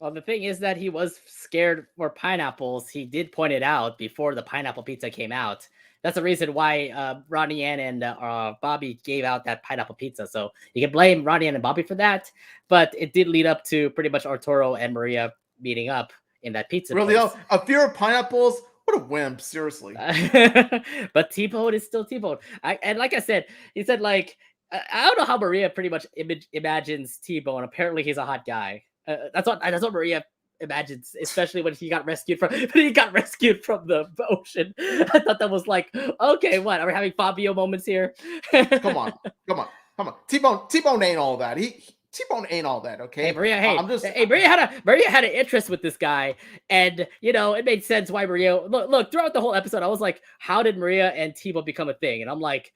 Well, the thing is that he was scared for pineapples. He did point it out before the pineapple pizza came out. That's the reason why Ronnie Ann and Bobby gave out that pineapple pizza. So you can blame Ronnie Ann and Bobby for that, but it did lead up to pretty much Arturo and Maria meeting up in that pizza Really? place. A fear of pineapples? What a wimp, seriously. But T-Bone is still T-Bone. And like I said, he said like I don't know how Maria pretty much imagines T-Bone. Apparently, he's a hot guy. That's what Maria imagines, especially when he got rescued from the ocean. I thought that was like, okay, what are we having Fabio moments here? Come on. T-Bone ain't all that. T-Bone ain't all that, okay? Hey Maria, Maria had an interest with this guy, and it made sense why Maria look throughout the whole episode. I was like, how did Maria and T-Bone become a thing? And I'm like,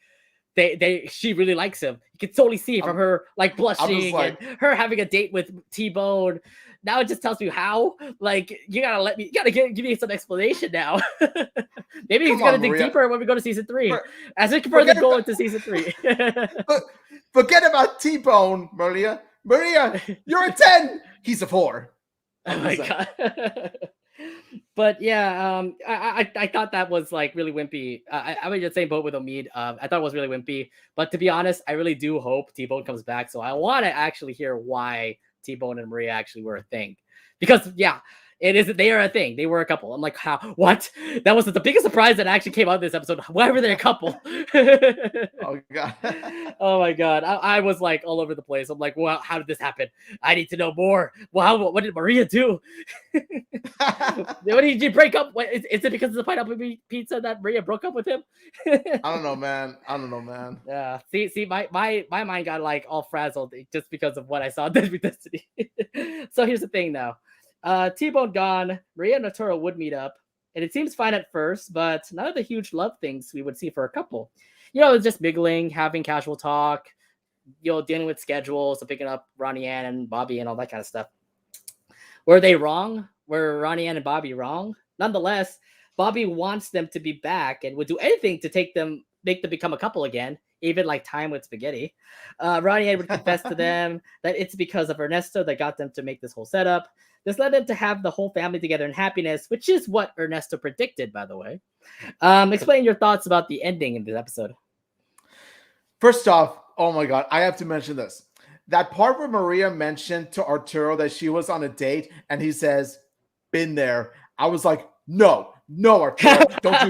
she really likes him. You can totally see from her like blushing and her having a date with T-Bone. Now it just tells me how. Like, you gotta give me some explanation now. Maybe he's gonna dig deeper when we go to season 3. As we further go into season 3. Forget about T-Bone, Maria. Maria, you're a 10. He's a 4. Oh my god. But yeah, I thought that was like really wimpy. I'm in the same boat with Omid. I thought it was really wimpy. But to be honest, I really do hope T-Bone comes back. So I want to actually hear why T-Bone and Maria actually were a thing. Because yeah, they are a thing. They were a couple. I'm like, how? What? That was the biggest surprise that actually came out of this episode. Why were they a couple? Oh god. Oh my god. I was like all over the place. I'm like, well, how did this happen? I need to know more. Wow, what did Maria do? What did you break up? Is it because of the pineapple pizza that Maria broke up with him? I don't know, man. Yeah. See, my mind got like all frazzled just because of what I saw in Destiny. So here's the thing now. T-Bone gone, Maria and Arturo would meet up, and it seems fine at first, but none of the huge love things we would see for a couple. It's just mingling, having casual talk, dealing with schedules, so picking up Ronnie Ann and Bobby and all that kind of stuff. Were they wrong? Were Ronnie Ann and Bobby wrong? Nonetheless, Bobby wants them to be back and would do anything to make them become a couple again, even like time with spaghetti. Ronnie Ann would confess to them that it's because of Ernesto that got them to make this whole setup. This led them to have the whole family together in happiness, which is what Ernesto predicted, by the way. Explain your thoughts about the ending in this episode. First off, oh my god, I have to mention this. That part where Maria mentioned to Arturo that she was on a date and he says, been there. I was like, no, Arturo, don't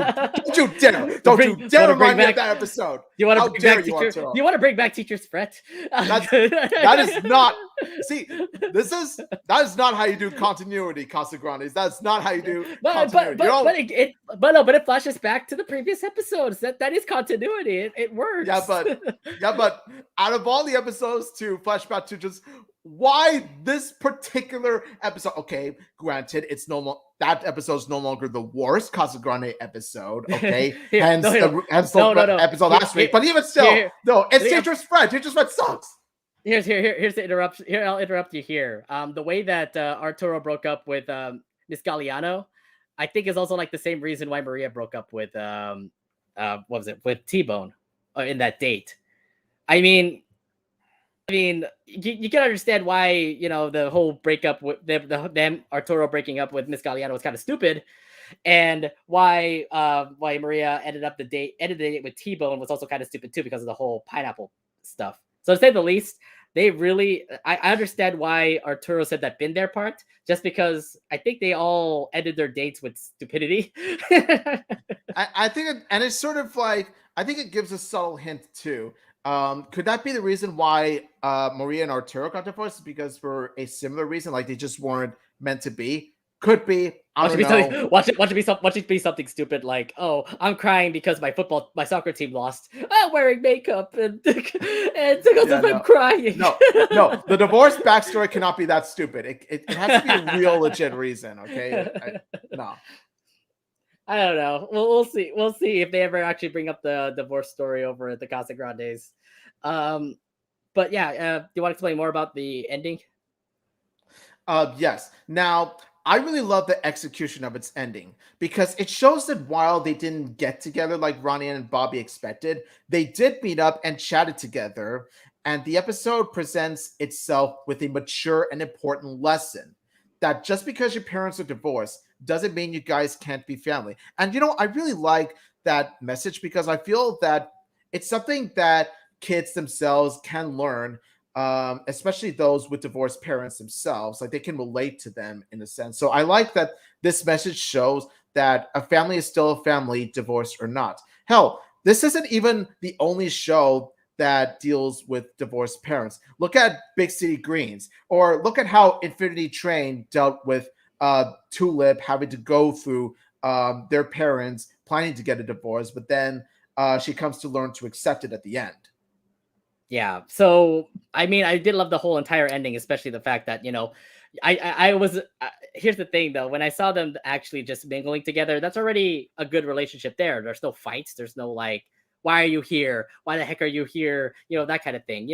you dare remind me of that episode. You want to bring back Teacher's Fret? That is not. See, that is not how you do continuity, Casagrandes. That's not how you do continuity. But it flashes back to the previous episodes. That is continuity. It works. Yeah, but out of all the episodes to flash back to just why this particular episode? Okay, granted, it's normal. That episode's no longer the worst Casagrande episode. Okay, hence the episode last week. But even still, it's Teacher's Fret. Teacher's Fret sucks. Here's the interruption. Here, I'll interrupt you here. The way that Arturo broke up with Miss Galliano, I think is also like the same reason why Maria broke up with with T-Bone in that date. I mean, you can understand why the whole breakup with them Arturo breaking up with Miss Galliano was kind of stupid, and why Maria ended the date with T-Bone was also kind of stupid too because of the whole pineapple stuff. So to say the least, I understand why Arturo said that been there part, just because I think they all ended their dates with stupidity. I think, and it's sort of like, I think it gives a subtle hint too. Could that be the reason why Maria and Arturo got divorced? Because for a similar reason, like they just weren't meant to be. Could be. I don't know. Watch it be something stupid like, oh, I'm crying because my soccer team lost. I'm wearing makeup and because I'm crying. No, the divorce backstory cannot be that stupid. It has to be a real legit reason. Okay, no. I don't know. We'll see. We'll see if they ever actually bring up the divorce story over at the Casagrandes. But yeah, do you want to explain more about the ending? Yes. Now, I really love the execution of its ending because it shows that while they didn't get together like Ronnie and Bobby expected, they did meet up and chatted together. And the episode presents itself with a mature and important lesson that just because your parents are divorced doesn't mean you guys can't be family. And, I really like that message because I feel that it's something that kids themselves can learn, especially those with divorced parents themselves. Like they can relate to them in a sense. So I like that this message shows that a family is still a family, divorced or not. Hell, this isn't even the only show that deals with divorced parents. Look at Big City Greens, or look at how Infinity Train dealt with Tulip having to go through their parents planning to get a divorce, but then she comes to learn to accept it at the end. Yeah. So I mean, I did love the whole entire ending, especially the fact that I was. Here's the thing, though. When I saw them actually just mingling together, that's already a good relationship there. There's no fights. There's no like, why are you here? Why the heck are you here? That kind of thing.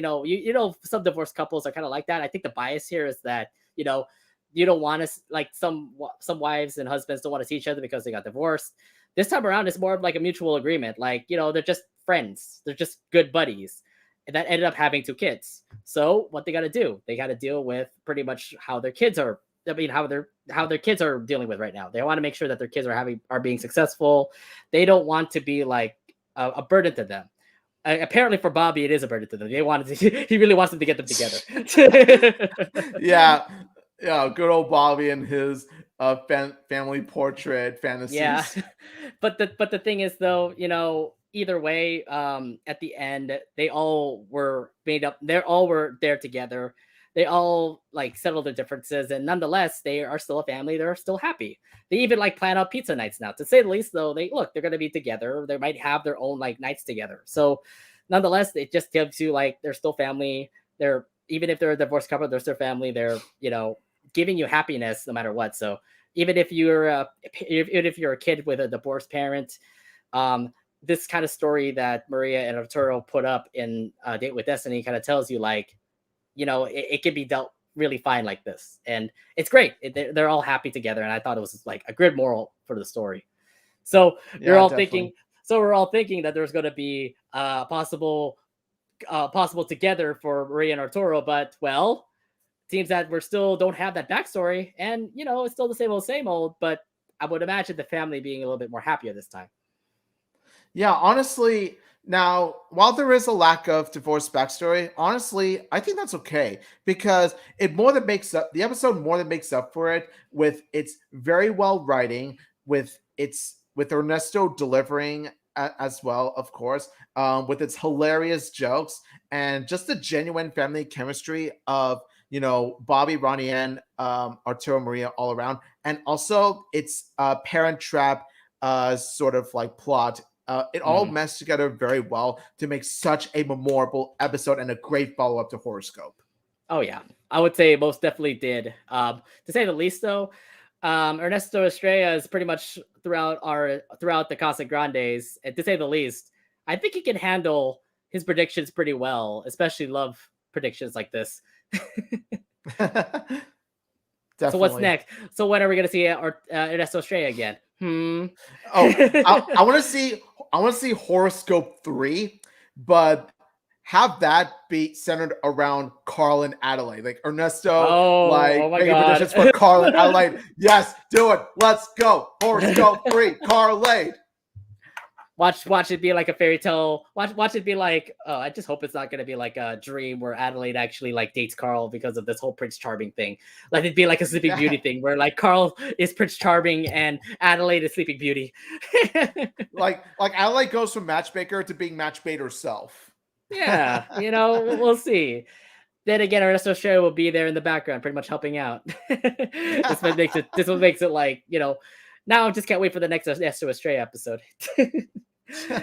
Some divorced couples are kind of like that. I think the bias here is that you don't want to like some wives and husbands don't want to see each other because they got divorced. This time around, it's more of like a mutual agreement. Like they're just friends. They're just good buddies that ended up having 2 kids. So what they got to do, they got to deal with pretty much how their kids are. I mean, how their kids are dealing with right now. They want to make sure that their kids are being successful. They don't want to be like a burden to them. Apparently, for Bobby, it is a burden to them. He really wants them to get them together. Yeah, good old Bobby and his family portrait fantasies. Yeah, but the thing is, though, either way, at the end, they all were made up. They all were there together. They all like settled their differences, and nonetheless, they are still a family. They're still happy. They even like plan out pizza nights now. To say the least, though, they're going to be together. They might have their own like nights together. So, nonetheless, it just gives you like they're still family. They're even if they're a divorced couple, they're still family. They're giving you happiness no matter what. So even if you're a kid with a divorced parent, this kind of story that Maria and Arturo put up in Date with Destiny kind of tells you like, it can be dealt really fine like this, and it's great. They're all happy together, and I thought it was like a good moral for the story. So we're all thinking that there's going to be possible together for Maria and Arturo, but well, seems that we still don't have that backstory, and it's still the same old. But I would imagine the family being a little bit more happier this time. Yeah, honestly, now while there is a lack of divorce backstory, honestly, I think that's okay because the episode more than makes up for it with its very well writing, with Ernesto delivering as well, of course, with its hilarious jokes and just the genuine family chemistry of Bobby, Ronnie, and Arturo Maria all around, and also its parent trap sort of like plot. It all meshed together very well to make such a memorable episode and a great follow-up to Horoscope. Oh yeah, I would say most definitely did. To say the least, though, Ernesto Estrella is pretty much throughout the Casagrandes, and to say the least, I think he can handle his predictions pretty well, especially love predictions like this. So what's next? So when are we gonna see Ernesto Estrella again? Oh, I want to see Horoscope 3, but have that be centered around Carl and Adelaide. Like Ernesto, making predictions for Carl and Adelaide. Yes, do it. Let's go. Horoscope 3, Carlade. Watch it be like a fairy tale. Watch it be like, I just hope it's not going to be like a dream where Adelaide actually like dates Carl because of this whole Prince Charming thing. Let it be like a Sleeping Beauty thing where like Carl is Prince Charming and Adelaide is Sleeping Beauty. like Adelaide goes from matchmaker to being matchmade herself. Yeah, we'll see. Then again, Ernesto Estrella will be there in the background, pretty much helping out. This what makes it like, now I just can't wait for the next Ernesto Estrella episode.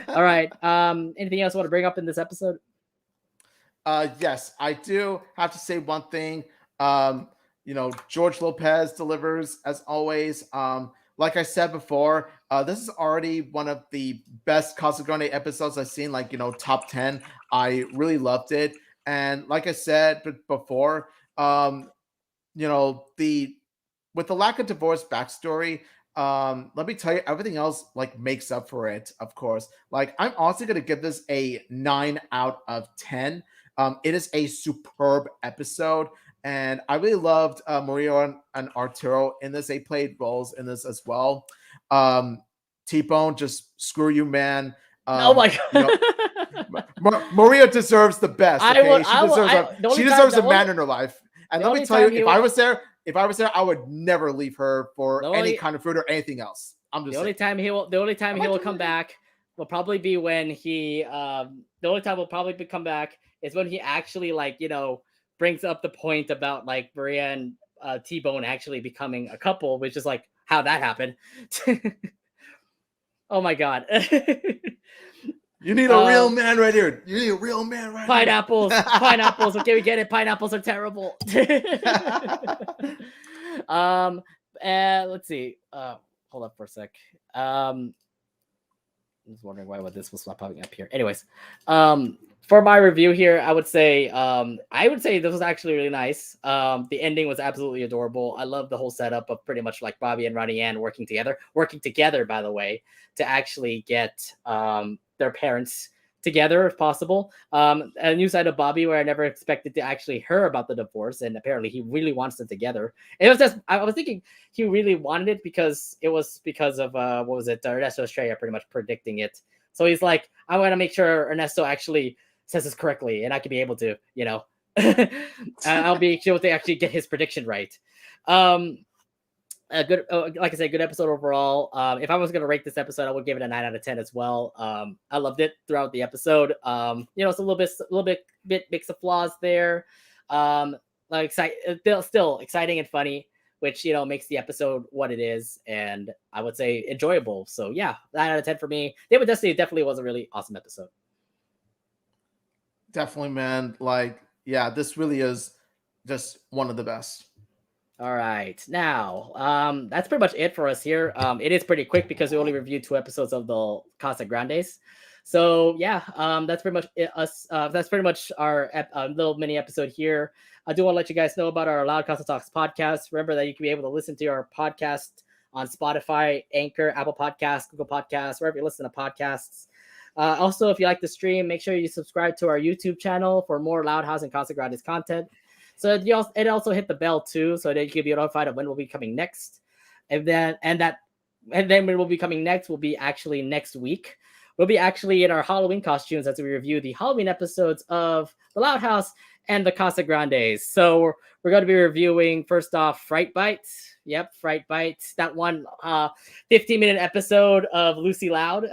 All right. Anything else you want to bring up in this episode? Yes, I do have to say one thing. George Lopez delivers as always. Like I said before, this is already one of the best Casagrande episodes I've seen, like, top 10. I really loved it. And like I said before, with the lack of divorce backstory, let me tell you, everything else like makes up for it, of course. Like, I'm also going to give this a 9 out of 10. It is a superb episode. And I really loved Maria and Arturo in this. They played roles in this as well. T-Bone, just screw you, man. Oh my god. Maria deserves the best. Okay? She deserves a man in her life. And let me tell you, if I was there, I would never leave her for any kind of food or anything else. I'm just The only saying. time he will come back will probably be when he the only time will probably come back is when he actually like, you know, brings up the point about like Maria and T-Bone actually becoming a couple, which is like how that happened. Oh my god. You need a real man right here. You need a real man right pineapples, here. pineapples. Okay, we get it. Pineapples are terrible. Let's see. Hold up for a sec. I was wondering why this was not popping up here. Anyways, for my review here, I would say this was actually really nice. The ending was absolutely adorable. I love the whole setup of pretty much like Bobby and Ronnie Ann working together, by the way, to actually get their parents together if possible. A new side of Bobby where I never expected to actually hear about the divorce, and apparently he really wants them together. It was just I was thinking he really wanted it because of what was it, Ernesto Estrella pretty much predicting it. So he's like, I want to make sure Ernesto actually says this correctly, and I can be able to, you know, I'll be able to actually get his prediction right. A good, like I said, good episode overall. If I was gonna rate this episode, I would give it a 9 out of 10 as well. I loved it throughout the episode. You know, it's a little bit mix of flaws there. Like still exciting and funny, which, you know, makes the episode what it is, and I would say enjoyable. So yeah, 9 out of 10 for me. David Destiny definitely was a really awesome episode. Definitely, man. Like, yeah, this really is just one of the best. All right, now that's pretty much it for us here. It is pretty quick because we only reviewed 2 episodes of the Casagrandes. So yeah, that's pretty much us. That's pretty much our little mini episode here. I do want to let you guys know about our Loud Casa Talks podcast. Remember that you can be able to listen to our podcast on Spotify, Anchor, Apple Podcasts, Google Podcasts, wherever you listen to podcasts. Also, if you like the stream, make sure you subscribe to our YouTube channel for more Loud House and Casagrandes content. So it also hit the bell too, so that you can be notified of when we'll be coming next. And then when we'll be coming next will be actually next week. We'll be actually in our Halloween costumes as we review the Halloween episodes of The Loud House and the Casagrandes. So we're going to be reviewing, first off, Fright Bites. Yep, Fright Bites. That one 15-minute episode of Lucy Loud.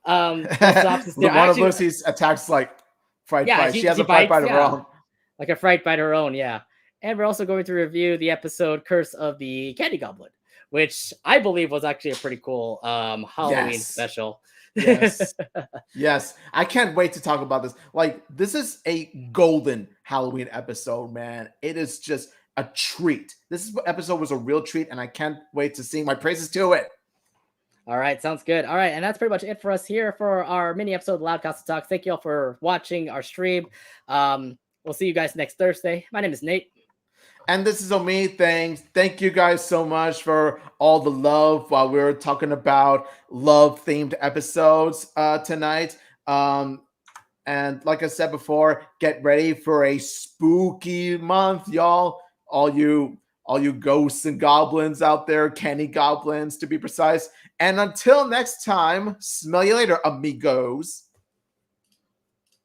One of Lucy's attacks like Fright Bite. She has a Fright Bite of her own. Like a Fright Bite her own, yeah. And we're also going to review the episode Curse of the Candy Goblin, which I believe was actually a pretty cool Halloween special. Yes. Yes. I can't wait to talk about this. Like, this is a golden Halloween episode, man. It is just a treat. This episode was a real treat, and I can't wait to sing my praises to it. All right, sounds good. All right, and that's pretty much it for us here for our mini episode of Loud Casa Talks. Thank you all for watching our stream. We'll see you guys next Thursday. My name is Nate. And this is Omi. Thank you guys so much for all the love while we were talking about love-themed episodes tonight. And like I said before, get ready for a spooky month, y'all. All you ghosts and goblins out there, candy goblins to be precise. And until next time, smell you later, amigos.